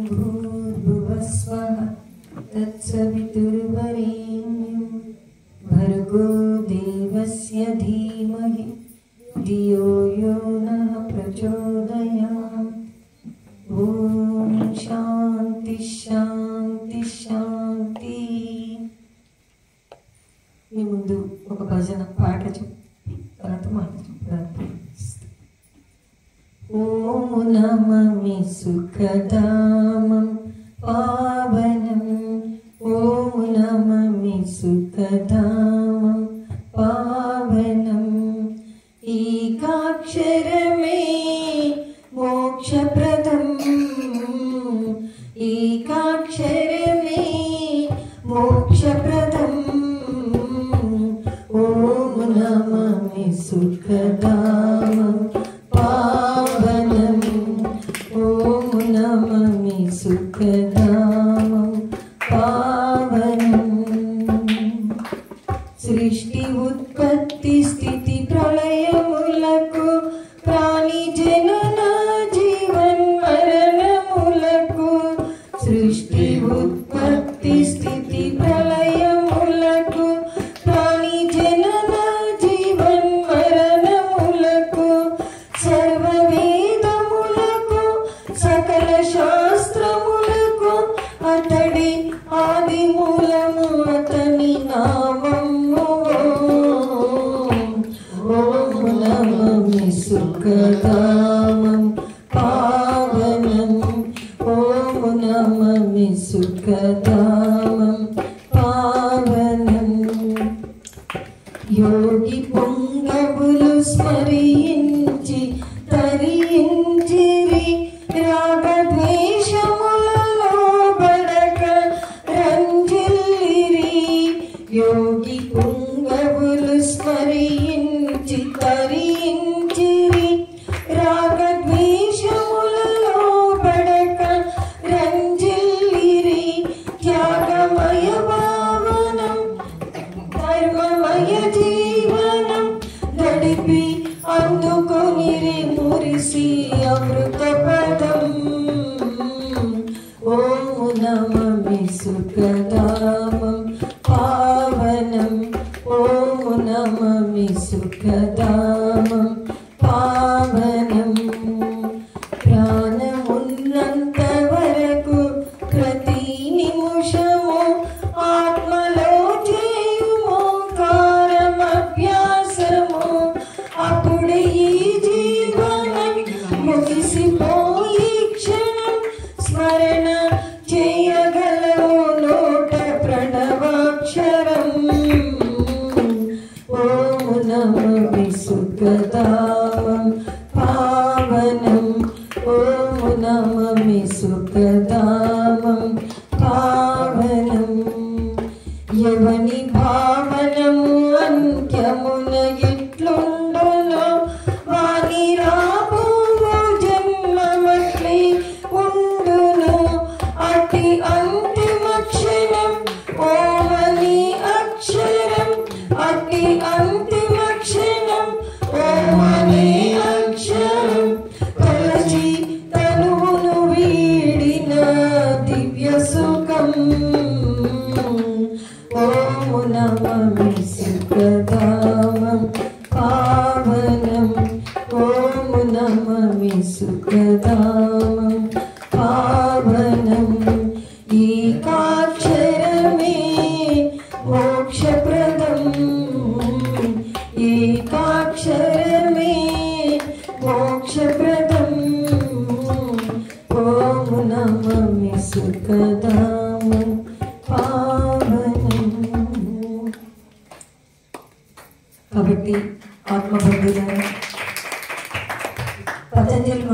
भूर्भुवस्वः तत्सवितुर्वरेण्यं भर्गो देवस्य धीमहि धियो यो नः प्रचोदयात्। ओम शांति शांति शांति। మీ ముందు ఒక భజన పాట తర్వాత మాట్లాడుతాను. ఓం నమామి సుఖధామం పావనం, ఓం నమామి సుఖధామం పావనం, ఏకాక్షరమే మోక్షప్రదం, ఏకాక్షరమే మోక్షప్రదం. ఓం నమామి సుఖధామం పావనం, ఓం నమామి సుఖధామం పావనం. సృష్టి ఉత్పత్తి స్థితి ప్రళయములకు ప్రాణి జనన జీవన్ మరణములకు, సృష్టి ఉత్పత్తి స్థితి ప్రళయములకు ప్రాణి జనన జీవన్ మరణములకు, సర్వ వేదములకు సకల శాస్త్రములకు అతడి ఆది మూలము, అతని నామము. ఓం నమామి సుఖధామం పావనం, ఓం నమామి సుఖధామం పావనం. యోగి పొంగవులు స్మరించి తరించిరి, రాగద్వేషములలో బడక రంజిల్లిరి. యోగి పొంగవులు స్మరించి తరించిరి, రాగద్వేషములలో బడక రంజిల్లిరి. త్యాగమయ భావనం ధర్మమయ జీవనం గడిపి అందుకొనిరి మురిసి అమృత పదం. ఓం నమామి సుఖధామం పావనం, ఓం నమామి సుఖధామం పావనం. ప్రాణమున్నంత వరకు ప్రతి నిమిషము ఆత్మలో చేయుము కారమభ్యాసము, అప్పుడే ఈ జీవనం ముగిసిపోయి క్షణం స్మరణ చేయగలవు నోట ప్రణవాక్షరం. ఓం నమామి సుఖధామం పావనం, ఓం నమామి సుఖధామం పావనం. యవని భావనము అంత్యమున ఎట్లుండునో వాని రాబో జన్మమట్లే ఉండును, అతి అంతిమ క్షణం ఓమని అక్షరం, అతి అంతిమ క్షణం ఓమని అక్షరం. కలచి తనువును వీడిన దివ్య సుఖం. ఓం నమామి సుఖధామం పావనం, ఓం నమామి సుఖధామం పావనం. ఏకాక్షరమే మోక్షప్రదం, ఏకాక్షరమే మోక్షప్రదం. ఓం నమామి సుఖధామం పావనం. కాబట్టి ఆత్మబంధువులారా, పతంజలి